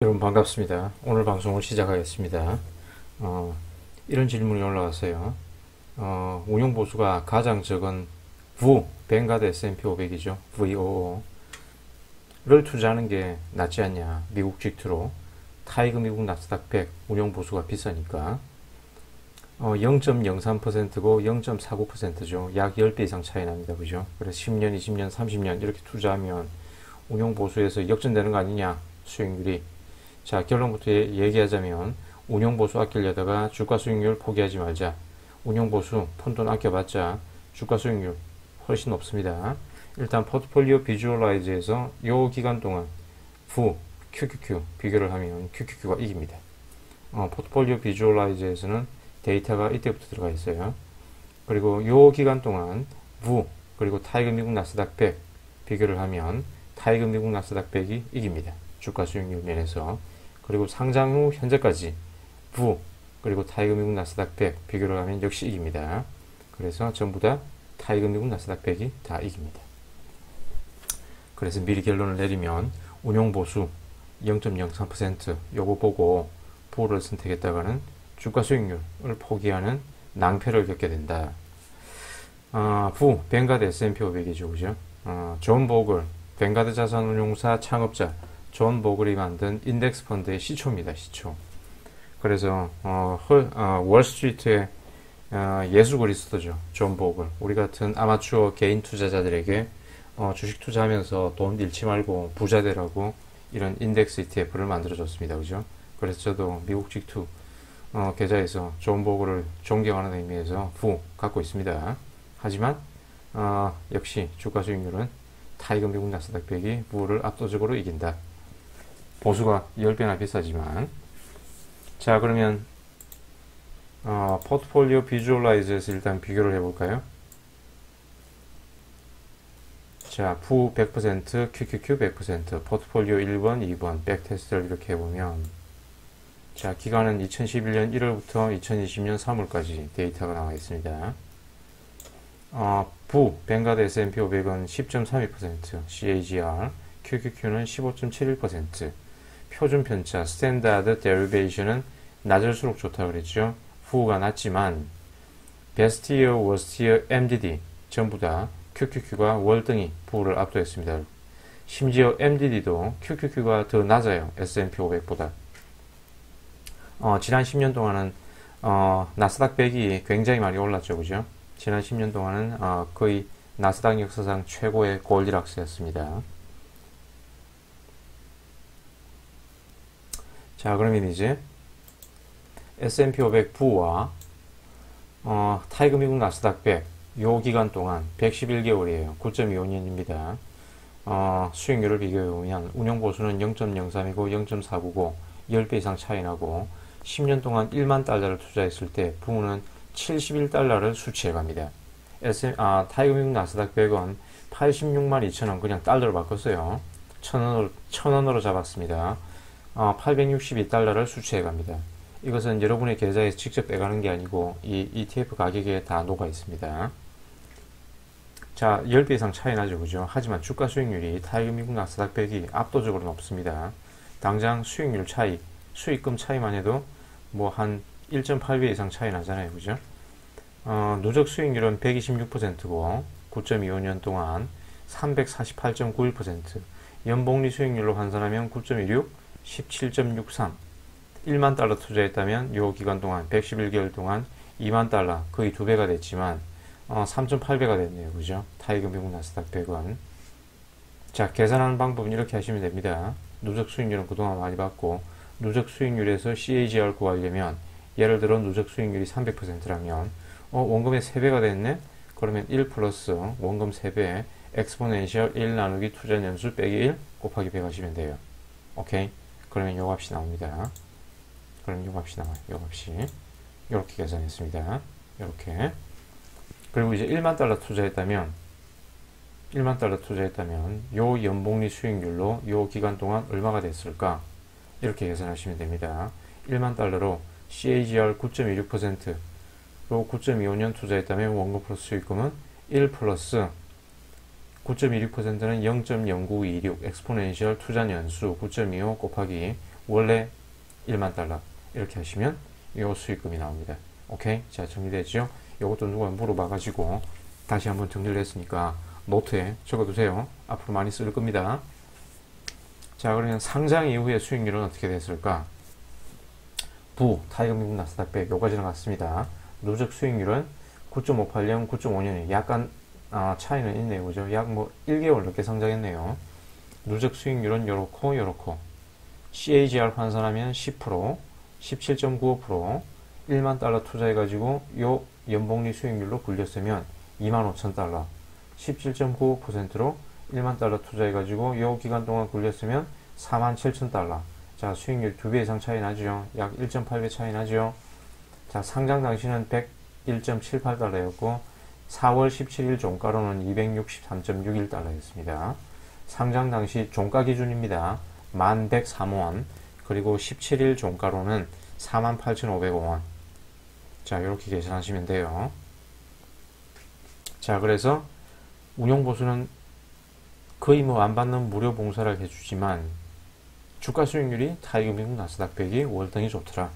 여러분 반갑습니다. 오늘 방송을 시작하겠습니다. 이런 질문이 올라왔어요. 운용보수가 가장 적은 뱅가드 S&P 500이죠. VOO를 투자하는 게 낫지 않냐. 미국 직투로 타이거 미국 나스닥 100 운용보수가 비싸니까 0.03%고 0.49%죠. 약 10배 이상 차이 납니다. 그죠? 그래서 10년, 20년, 30년 이렇게 투자하면 운용보수에서 역전되는 거 아니냐. 수익률이. 자, 결론부터 얘기하자면 운용보수 아끼려다가 주가 수익률 포기하지 말자. 운용보수 푼돈 아껴봤자 주가 수익률 훨씬 높습니다. 일단 포트폴리오 비주얼라이즈에서 요 기간 동안 QQQ 비교를 하면 QQQ가 이깁니다. 포트폴리오 비주얼라이즈에서는 데이터가 이때부터 들어가 있어요. 그리고 요 기간 동안 그리고 타이거 미국 나스닥 100 비교를 하면 타이거 미국 나스닥 100이 이깁니다. 주가 수익률 면에서. 그리고 상장 후 현재까지 그리고 타이거 미국 나스닥 100 비교를 하면 역시 이깁니다. 그래서 전부 다 타이거 미국 나스닥 100이 다 이깁니다. 그래서 미리 결론을 내리면 운용보수 0.03% 요거 보고 부를 선택했다가는 주가 수익률을 포기하는 낭패를 겪게 된다. 뱅가드 S&P 500이죠. 그죠? 존 보글, 뱅가드 자산운용사 창업자 존 보글이 만든 인덱스 펀드의 시초입니다. 시초. 그래서 월스트리트의 예수 그리스도죠. 존 보글. 우리 같은 아마추어 개인 투자자들에게 주식 투자하면서 돈 잃지 말고 부자 되라고 이런 인덱스 ETF를 만들어줬습니다. 그죠? 그래서 저도 미국 직투 계좌에서 존 보글을 존경하는 의미에서 갖고 있습니다. 하지만 역시 주가 수익률은 타이거 미국 나스닥 100이 부를 압도적으로 이긴다. 보수가 10배나 비싸지만. 자, 그러면 포트폴리오 비주얼라이즈에서 일단 비교를 해볼까요? 자, 100%, QQQ 100%, 포트폴리오 1번, 2번, 백테스트를 이렇게 해보면, 자, 기간은 2011년 1월부터 2020년 3월까지 데이터가 나와 있습니다. 뱅가드 S&P 500은 10.32%, CAGR, QQQ는 15.71%, 표준 편차, 스탠다드 데리베이션은 낮을수록 좋다 그랬죠. 가 낮지만 베스트 이어, 워스트 이어, MDD 전부 다 QQQ가 월등히 부를 압도했습니다. 심지어 MDD도 QQQ가 더 낮아요. S&P 500보다. 지난 10년 동안은 나스닥 100이 굉장히 많이 올랐죠. 그죠? 지난 10년 동안은 거의 나스닥 역사상 최고의 골디락스였습니다. 자, 그러면 이제 S&P 500 부와 타이거 미국 나스닥 100 요 기간 동안 111개월이에요. 9.25년입니다. 수익률을 비교해보면 운용보수는 0.03이고 0.499 10배 이상 차이 나고 10년 동안 1만 달러를 투자했을 때 부는 71달러를 수취해 갑니다. 타이거 미국 나스닥 100은 86만 2천원 그냥 달러로 바꿨어요. 1,000원으로 잡았습니다. 862달러를 수취해 갑니다. 이것은 여러분의 계좌에서 직접 빼가는 게 아니고 이 ETF 가격에 다 녹아 있습니다. 자, 10배 이상 차이 나죠. 그죠? 하지만 주가 수익률이 타이거 미국 나스닥 100이 압도적으로 높습니다. 당장 수익률 차이, 수익금 차이만 해도 뭐 한 1.8배 이상 차이 나잖아요. 그죠? 누적 수익률은 126%고 9.25년 동안 348.91%, 연복리 수익률로 환산하면 9.16, 17.63, 1만 달러 투자했다면 요 기간 동안 111개월 동안 2만 달러 거의 2배가 됐지만 3.8배가 됐네요. 그죠? 타이거 미국 나스닥 100은. 자, 계산하는 방법은 이렇게 하시면 됩니다. 누적 수익률은 그동안 많이 받고 누적 수익률에서 CAGR 구하려면 예를 들어 누적 수익률이 300%라면 원금의 3배가 됐네? 그러면 1 플러스 원금 3배 엑스포넨셜 1 나누기 투자 년수 빼기 1 곱하기 100 하시면 돼요. 오케이? 그러면 요 값이 나옵니다. 그럼 요 값이 나와요. 요 값이. 이렇게 계산했습니다. 이렇게. 그리고 이제 1만 달러 투자했다면 요 연복리 수익률로 요 기간 동안 얼마가 됐을까? 이렇게 계산하시면 됩니다. 1만 달러로 CAGR 9.26%로 9.25년 투자했다면 원금 플러스 수익금은 1 플러스 9.26%는 0.0926 엑스포넨셜 투자 년수 9.25 곱하기 원래 1만 달러 이렇게 하시면 요 수익금이 나옵니다. 오케이? 자, 정리됐죠? 요것도 누가 물어봐가지고 다시 한번 정리를 했으니까 노트에 적어두세요. 앞으로 많이 쓸 겁니다. 자, 그러면 상장 이후의 수익률은 어떻게 됐을까? 타이거 미국 나스닥 100 요까지는 같습니다. 누적 수익률은 9.58년, 9.5년이 약간 차이는 있네요. 그죠? 약 뭐 1개월 넘게 상장했네요. 누적 수익률은 요렇고 CAGR 환산하면 10%, 17.95%, 1만 달러 투자해가지고 요 연복리 수익률로 굴렸으면 25,000달러, 17.95%로 1만 달러 투자해가지고 요 기간 동안 굴렸으면 47,000달러. 자, 수익률 2배 이상 차이 나죠. 약 1.8배 차이 나죠. 자, 상장 당시는 101.78달러였고 4월 17일 종가로는 263.61달러였습니다. 상장 당시 종가 기준입니다. 1103원, 그리고 17일 종가로는 48,505원. 자, 이렇게 계산하시면 돼요. 자, 그래서 운용보수는 거의 뭐 안 받는 무료 봉사를 해주지만 주가 수익률이 타이거 미국 나스닥 100이 월등히 좋더라.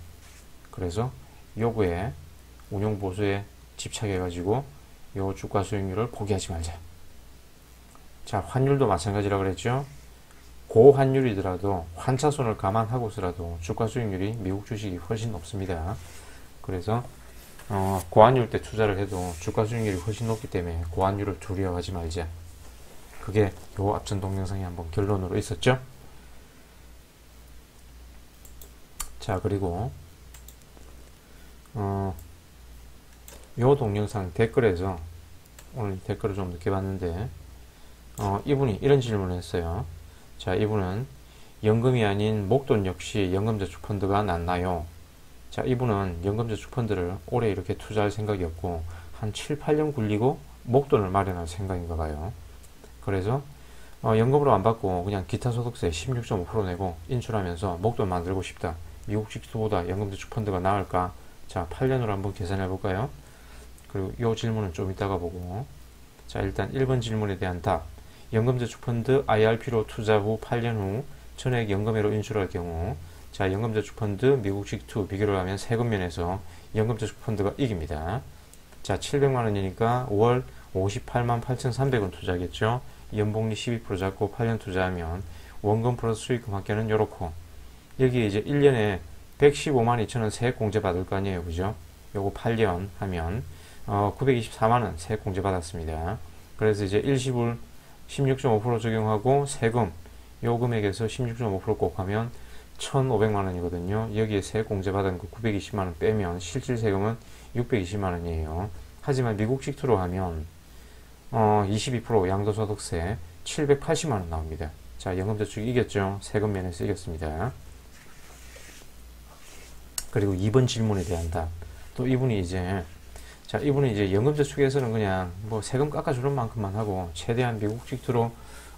그래서 요거에 운용보수에 집착해가지고 요 주가 수익률을 포기하지 말자. 자, 환율도 마찬가지라고 그랬죠. 고환율이더라도 환차손을 감안하고서라도 주가 수익률이 미국 주식이 훨씬 높습니다. 그래서 고환율 때 투자를 해도 주가 수익률이 훨씬 높기 때문에 고환율을 두려워하지 말자. 그게 요 앞전 동영상에 한번 결론으로 있었죠. 자, 그리고 요 동영상 댓글에서 오늘 댓글을 좀 늦게 봤는데 이분이 이런 질문을 했어요. 자, 이분은 연금이 아닌 목돈 역시 연금저축펀드가 낫나요? 자, 이분은 연금저축펀드를 올해 이렇게 투자할 생각이 없고 한 7, 8년 굴리고 목돈을 마련할 생각인가 봐요. 그래서 연금으로 안 받고 그냥 기타 소득세 16.5% 내고 인출하면서 목돈 만들고 싶다. 미국 주식보다 연금저축펀드가 나을까? 자, 8년으로 한번 계산해 볼까요? 그리고 이 질문은 좀 이따가 보고, 자, 일단 1번 질문에 대한 답. 연금저축펀드 IRP로 투자 후 8년 후 전액 연금회로 인출할 경우, 자, 연금저축펀드 미국 주식2 비교를 하면 세금 면에서 연금저축펀드가 이깁니다. 자, 700만원이니까 월 58만 8,300원 투자하겠죠. 연복리 12% 잡고 8년 투자하면 원금 플러스 수익금 합계는 요렇고, 여기 이제 1년에 115만 2천원 세액 공제 받을 거 아니에요. 그죠? 요거 8년 하면 924만원 세액 공제 받았습니다. 그래서 이제 일시불 16.5% 적용하고 세금 요 금액에서 16.5% 꼭 하면 1,500만원이거든요. 여기에 세액 공제 받은 거 920만원 빼면 실질 세금은 620만원이에요. 하지만 미국식 투로 하면 22% 양도소득세 780만원 나옵니다. 자, 연금저축 이겼죠? 세금 면에서 이겼습니다. 그리고 2번 질문에 대한 답. 또 이분이 이제 연금저축에서는 그냥 뭐 세금 깎아주는 만큼만 하고 최대한 미국식 투로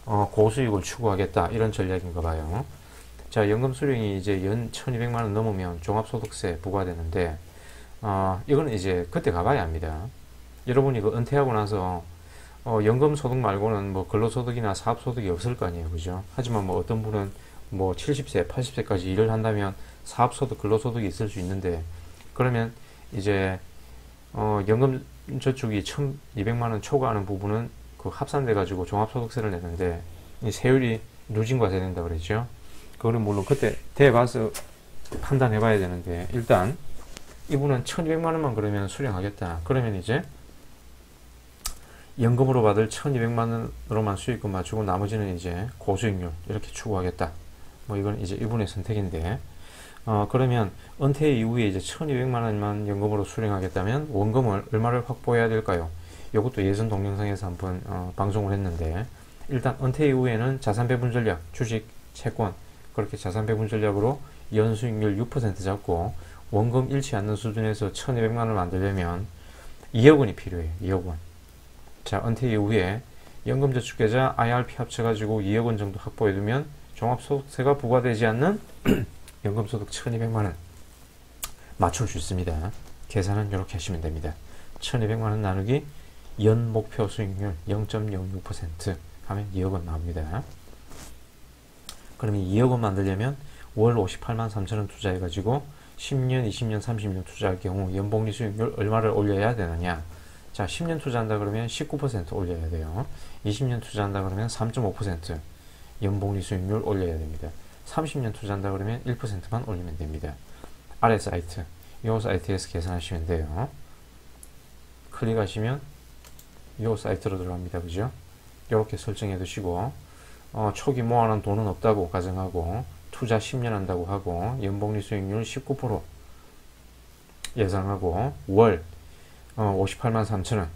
고수익을 추구하겠다 이런 전략인가 봐요. 자, 연금 수령이 이제 연 1200만원 넘으면 종합소득세 부과되는데 이거는 이제 그때 가봐야 합니다. 여러분이 그 은퇴하고 나서 연금 소득 말고는 뭐 근로소득이나 사업소득이 없을 거 아니에요. 그죠? 하지만 뭐 어떤 분은 뭐 70세, 80세까지 일을 한다면 사업소득, 근로소득이 있을 수 있는데, 그러면 이제 연금저축이 1200만원 초과하는 부분은 그 합산돼 가지고 종합소득세를 내는데 이 세율이 누진과세된다 그랬죠. 그거는 물론 그때 대봐서 판단해 봐야 되는데, 일단 이분은 1200만원만 그러면 수령하겠다. 그러면 이제 연금으로 받을 1200만원으로만 수익금 맞추고 나머지는 이제 고수익률 이렇게 추구하겠다. 뭐 이건 이제 이분의 선택인데, 그러면 은퇴 이후에 이제 1200만원만 연금으로 수령하겠다면 원금을 얼마를 확보해야 될까요? 이것도 예전 동영상에서 한번 방송을 했는데, 일단 은퇴 이후에는 자산 배분 전략, 주식, 채권 그렇게 자산 배분 전략으로 연수익률 6% 잡고 원금 잃지 않는 수준에서 1200만원을 만들려면 2억 원이 필요해요. 2억 원. 자, 은퇴 이후에 연금저축계좌 IRP 합쳐가지고 2억 원 정도 확보해두면 종합소득세가 부과되지 않는 연금소득 1200만원 맞출 수 있습니다. 계산은 이렇게 하시면 됩니다. 1200만원 나누기 연 목표 수익률 0.06% 하면 2억 원 나옵니다. 그러면 2억 원 만들려면 월 58만 3천원 투자해가지고 10년, 20년, 30년 투자할 경우 연복리 수익률 얼마를 올려야 되느냐? 자, 10년 투자한다 그러면 19% 올려야 돼요. 20년 투자한다 그러면 3.5% 연복리 수익률 올려야 됩니다. 30년 투자한다 그러면 1%만 올리면 됩니다. 아래 사이트, 이 사이트에서 계산하시면 돼요. 클릭하시면 이 사이트로 들어갑니다. 그죠? 이렇게 설정해 두시고, 초기 모아놓은 돈은 없다고 가정하고, 투자 10년 한다고 하고, 연복리 수익률 19% 예상하고, 월 58만 3천원,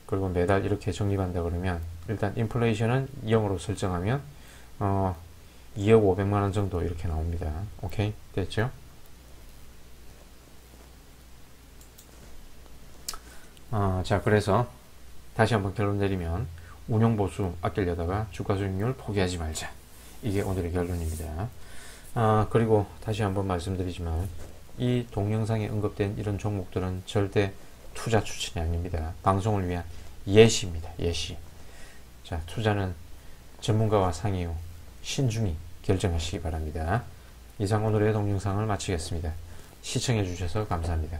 그리고 매달 이렇게 적립한다 그러면, 일단 인플레이션은 0으로 설정하면 2억 500만원 정도 이렇게 나옵니다. 오케이? 됐죠? 자, 그래서 다시 한번 결론 내리면 운용보수 아끼려다가 주가 수익률 포기하지 말자. 이게 오늘의 결론입니다. 그리고 다시 한번 말씀드리지만 이 동영상에 언급된 이런 종목들은 절대 투자 추천이 아닙니다. 방송을 위한 예시입니다. 예시. 자, 투자는 전문가와 상의 후 신중히 결정하시기 바랍니다. 이상 오늘의 동영상을 마치겠습니다. 시청해 주셔서 감사합니다.